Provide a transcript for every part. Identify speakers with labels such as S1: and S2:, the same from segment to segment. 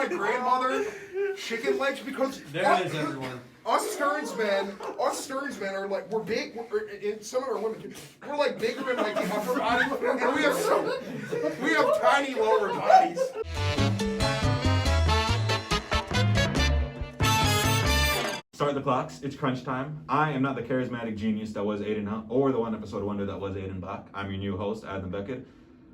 S1: my grandmother chicken legs because
S2: there it is, everyone.
S1: Us Stearns men are like, we're big, and some of our women, we're like bigger than like the upper body, and we have tiny lower bodies.
S3: Start the clocks, it's crunch time. I am not the charismatic genius that was Aiden Hunt, or the one episode wonder that was Aiden Bach. I'm your new host, Adam Bakr.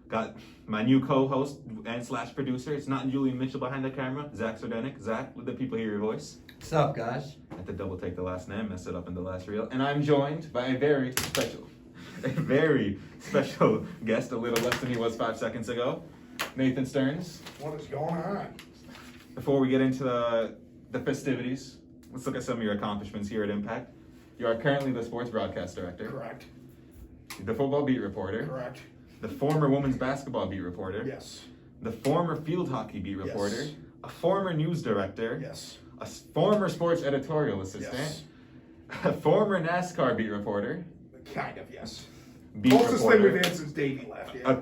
S3: Got my new co-host and slash producer. It's not Julian Mitchell behind the camera, Zach Sardenik. Zach, let the people hear your voice.
S2: What's up, guys?
S3: I had to double take the last name, mess it up in the last reel. And I'm joined by a very special guest, a little less than he was 5 seconds ago, Nathan Stearns.
S1: What is going on?
S3: Before we get into the festivities, let's look at some of your accomplishments here at Impact. You are currently the sports broadcast director.
S1: Correct.
S3: The football beat reporter.
S1: Correct.
S3: The former women's basketball beat reporter.
S1: Yes.
S3: The former field hockey beat reporter.
S1: Yes.
S3: A former news director.
S1: Yes.
S3: A former sports editorial assistant.
S1: Yes.
S3: A former NASCAR beat reporter.
S1: Kind of, yes.
S3: Beat
S1: Closest thing
S3: reporter.
S1: we've had since Davey left, yeah.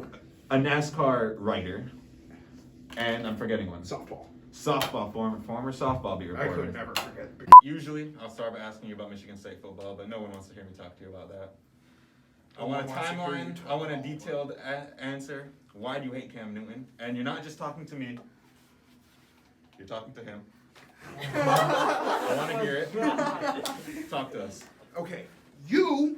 S3: A NASCAR writer. And I'm forgetting one.
S1: Softball.
S3: Softball, former softball beat
S1: I
S3: reporter.
S1: could never forget.
S3: Usually, I'll start by asking you about Michigan State football, but no one wants to hear me talk to you about that. I want a timeline. I want a detailed answer. Why do you hate Cam Newton? And you're not just talking to me. You're talking to him. I want to hear it. Talk to us.
S1: Okay, you.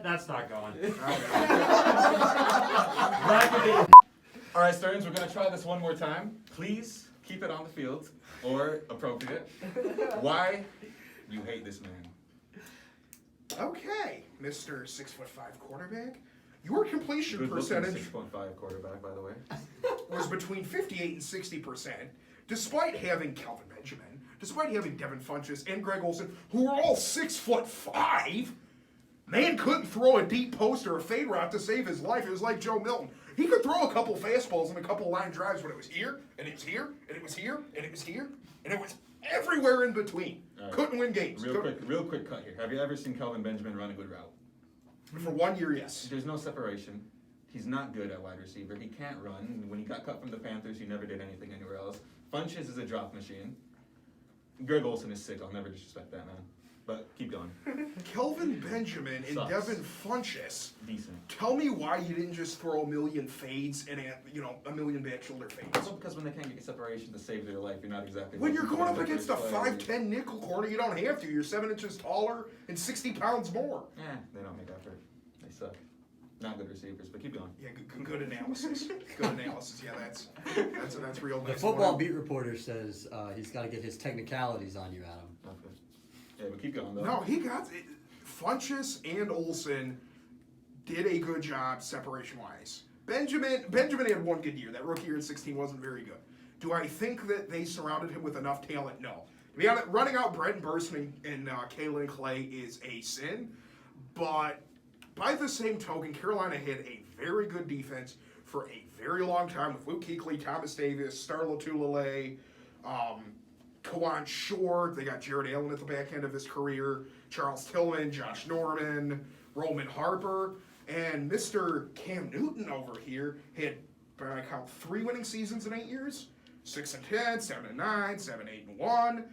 S2: That's not going.
S3: All right, Stearns, we're going to try this one more time. Please keep it on the field or appropriate. Why you hate this man?
S1: Okay, Mr. 6'5" quarterback. Your completion
S3: Good
S1: percentage
S3: 6.5 quarterback, by the way.
S1: was between 58 and 60%, despite having Kelvin Benjamin, despite having Devin Funchess and Greg Olsen, who were all 6'5". Man couldn't throw a deep post or a fade route to save his life. It was like Joe Milton. He could throw a couple fastballs and a couple line drives, but it was here, and it was here, and it was here, and it was here, and it was everywhere in between.
S3: Right.
S1: Couldn't win games.
S3: Real quick cut here. Have you ever seen Kelvin Benjamin run a good route?
S1: For 1 year, yes.
S3: There's no separation. He's not good at wide receiver. He can't run. When he got cut from the Panthers, he never did anything anywhere else. Funchess is a drop machine. Greg Olsen is sick. I'll never disrespect that man. But keep going.
S1: Kelvin Benjamin and
S3: Sucks.
S1: Devin Funchess.
S3: Decent.
S1: Tell me why you didn't just throw a million fades and a million back shoulder fades.
S3: Also because when they can't get separation to save their life, you're not exactly.
S1: When you're
S3: looking
S1: going
S3: for
S1: up
S3: the
S1: against a
S3: first play.
S1: 5'10" nickel corner, you don't have to. You're 7 inches taller and 60 pounds more.
S3: They don't make effort. They suck. Not good receivers, but keep going.
S1: Yeah, good analysis. Good analysis. Yeah, that's real
S2: The
S1: nice.
S2: football beat reporter says he's got to get his technicalities on you, Adam.
S3: Okay. Yeah, but keep going though.
S1: No, he got it. Funchess and Olsen did a good job separation-wise. Benjamin had one good year. That rookie year in 16 wasn't very good. Do I think that they surrounded him with enough talent? No. To be honest, running out Brenton Burson and Kalen Clay is a sin, but by the same token, Carolina had a very good defense for a very long time with Luke Kuechly, Thomas Davis, Starla Tulele, Kawan Short. They got Jared Allen at the back end of his career, Charles Tillman, Josh Norman, Roman Harper, and Mr. Cam Newton over here had, by my count, 3 winning seasons in 8 years, 6-10, 7-9, 7-8-1.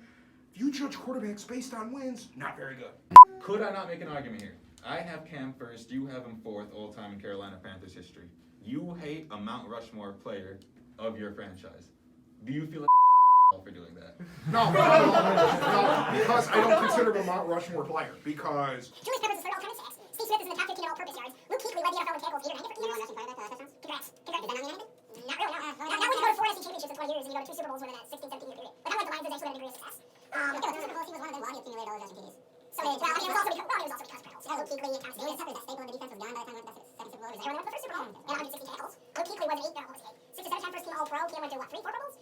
S1: If you judge quarterbacks based on wins, not very good.
S3: Could I not make an argument here? I have Cam first, you have him fourth all-time in Carolina Panthers history. You hate a Mount Rushmore player of your franchise. Do you feel like for doing that?
S1: No, because I don't consider him a Mount Rushmore player, because...
S4: Julius Peppers is third all-time in sacks. Steve Smith is in the top 15 in all-purpose yards. Luke Kuechly led the NFL in tackles, leader 90 for years. Congrats. Is that not United? Not really, no. Not when you go to 4 SEC championships in 20 years and you go to 2 Super Bowls within a 16, 17 year period. But not like the Lions has actually had a degree of success. Okay, well, Super Bowl team was one of them. Well, he accumulated all those SECs. So, it was also because Perils. Yeah, Luke Kuechly and Thomas Davis. Julius Peppers, that staple in the defense was gone by the time we went to the second Super Bowl. They went to the first Super Bowl. And 160 tackles. Luke Kuechly was an 6 to 7 time first team All-Pro. Cam went to, 3 Pro Bowls?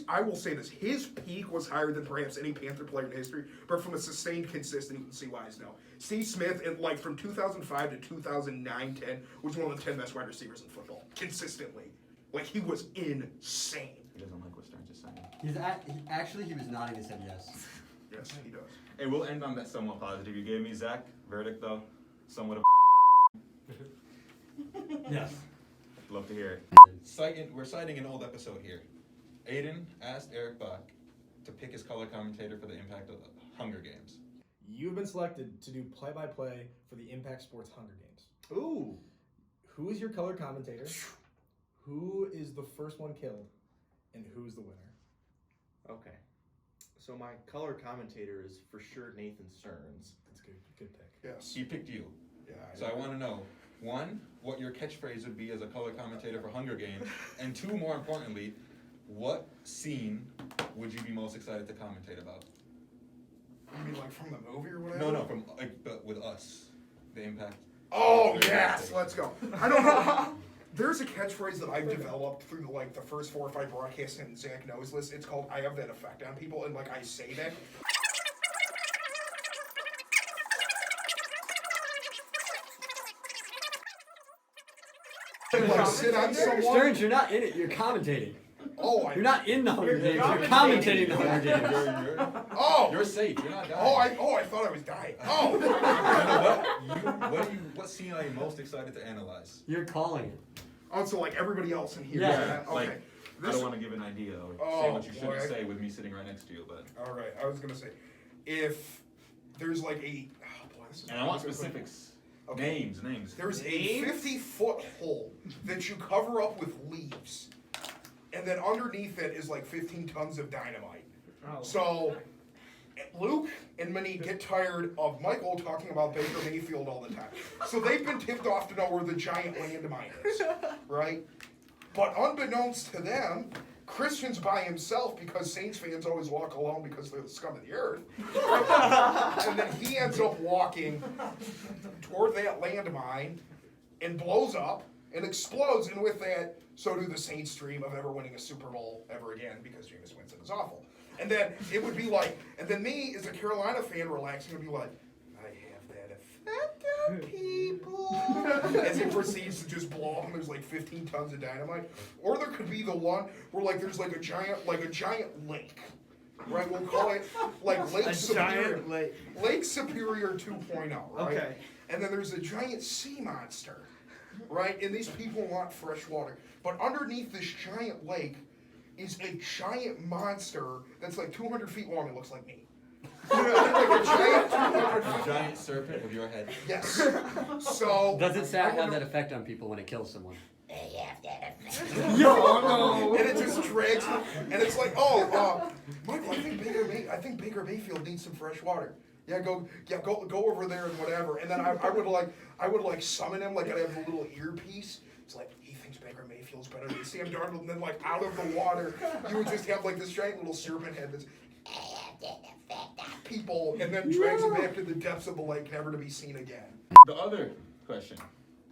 S1: I will say this, his peak was higher than perhaps any Panther player in history, but from a sustained consistency-wise, no. Steve Smith, from 2005 to 2009-10, was one of the 10 best wide receivers in football, consistently. He was insane.
S3: He doesn't like what Stearns is saying.
S2: He was nodding his head yes.
S1: Yes, he does.
S3: Hey, we'll end on that somewhat positive. You gave me Zach. Verdict, though, somewhat of
S2: Yes.
S3: love to hear it. We're citing an old episode here. Aiden asked Eric Bach to pick his color commentator for the Impact of the Hunger Games.
S5: You've been selected to do play-by-play for the Impact Sports Hunger Games.
S1: Ooh.
S5: Who is your color commentator? Who is the first one killed? And who's the winner?
S6: Okay. So my color commentator is for sure Nathan Stearns.
S5: That's good. Good pick.
S1: Yes.
S3: He picked you.
S1: Yeah.
S3: So I want to know, one, what your catchphrase would be as a color commentator for Hunger Games, and two, more importantly, what scene would you be most excited to commentate about?
S1: I mean, like from the movie or whatever?
S3: No, from but with us, the Impact.
S1: Oh, yes, let's go. I don't know. There's a catchphrase that I've developed through the first 4 or 5 broadcasts, and Zach knows this. It's called "I have that effect on people," and I say that. And, sit on someone.
S2: Stearns, you're not in it. You're commentating.
S1: Oh,
S2: You're not in the Hunger Games. You're commentating the Hunger Games.
S1: Oh.
S3: You're safe. You're not dying.
S1: I thought I was dying. Oh.
S3: What scene are you most excited to analyze?
S2: You're calling it.
S1: Oh, so everybody else in here.
S2: Yeah.
S1: Okay.
S3: Like, I don't want to give an idea or say what you shouldn't
S1: boy.
S3: say with me sitting right next to you, but.
S1: All right. I was gonna say, if there's this is.
S3: And I want specifics.
S1: Okay.
S3: Names.
S1: There's a 50-foot hole that you cover up with leaves, and then underneath it is 15 tons of dynamite.
S5: Oh.
S1: So Luke and Minnie get tired of Michael talking about Baker Mayfield all the time. So they've been tipped off to know where the giant landmine is, right? But unbeknownst to them, Christian's by himself because Saints fans always walk alone because they're the scum of the earth. And then he ends up walking toward that landmine and blows up and explodes. And with that, so do the Saints' dream of ever winning a Super Bowl ever again because Jameis Winston is awful. And then it would be and then me as a Carolina fan relaxing would be like, I have that effect on people. As he proceeds to just blow up and there's 15 tons of dynamite. Or there could be the one where there's a giant lake. Right, we'll call it Lake Superior. Lake Superior 2.0, right?
S6: Okay.
S1: And then there's a giant sea monster, right? And these people want fresh water. But underneath this giant lake is a giant monster that's 200 feet long. It looks like me.
S3: A giant serpent with your head.
S1: Yes. So.
S2: Does it have that effect on people when it kills someone?
S1: No. And it just drags, and it's Michael, I think Baker Mayfield needs some fresh water. Go over there and whatever. And then I would summon him, I'd have a little earpiece. It's he thinks Baker Mayfield's better than Sam Darnold. And then out of the water, you would just have this giant little serpent head that's people, and then drags him back to the depths of the lake, never to be seen again.
S3: The other question.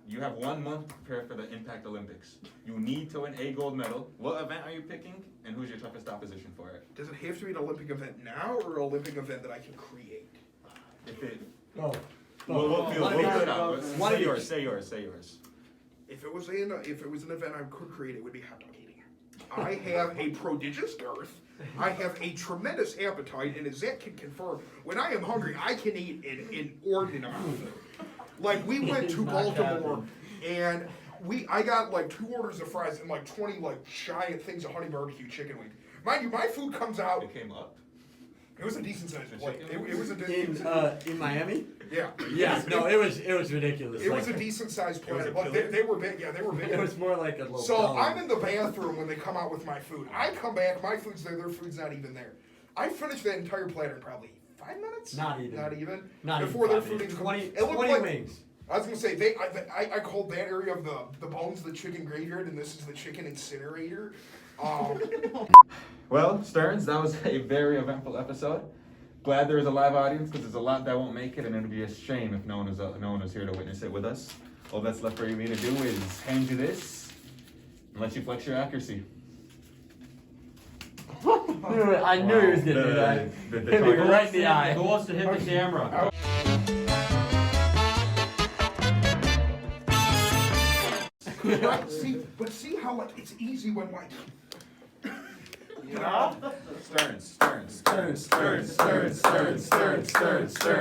S3: You have 1 month to prepare for the Impact Olympics. You need to win a gold medal. What event are you picking, and who's your toughest opposition for it?
S1: Does it have to be an Olympic event now, or an Olympic event that I can create?
S3: If it,
S2: Oh.
S3: we'll feel it out. Say yours.
S1: If it was an event I could create, it would be hot dog eating. I have a prodigious girth. I have a tremendous appetite, and as Zach can confirm, when I am hungry, I can eat an inordinate amount of food. We went to Baltimore, and I got 2 orders of fries and 20 giant things of honey barbecue chicken wings. Mind you, my food comes out.
S3: It came up.
S1: It was a decent sized plate. It was
S2: In Miami?
S1: Yeah.
S2: Yes. No, it was ridiculous.
S1: It was a decent sized plate. But they were big. Yeah, they were big.
S2: It was more like a little.
S1: So I'm in the bathroom when they come out with my food. I come back, my food's there, their food's not even there. I finished that entire platter in probably 5 minutes.
S2: Not even.
S1: Before their food even
S2: 20 wings.
S1: I was gonna say I called that area of the bones the chicken graveyard, and this is the chicken incinerator.
S3: Well, Stearns, that was a very eventful episode. Glad there was a live audience because there's a lot that won't make it, and it'd be a shame if no one was here to witness it with us. All that's left for me to do is hand you this and let you flex your accuracy.
S2: I knew he was gonna do that. Hit me right in the eye.
S7: Who wants to hit the camera?
S1: See how it's easy when
S3: Stearns.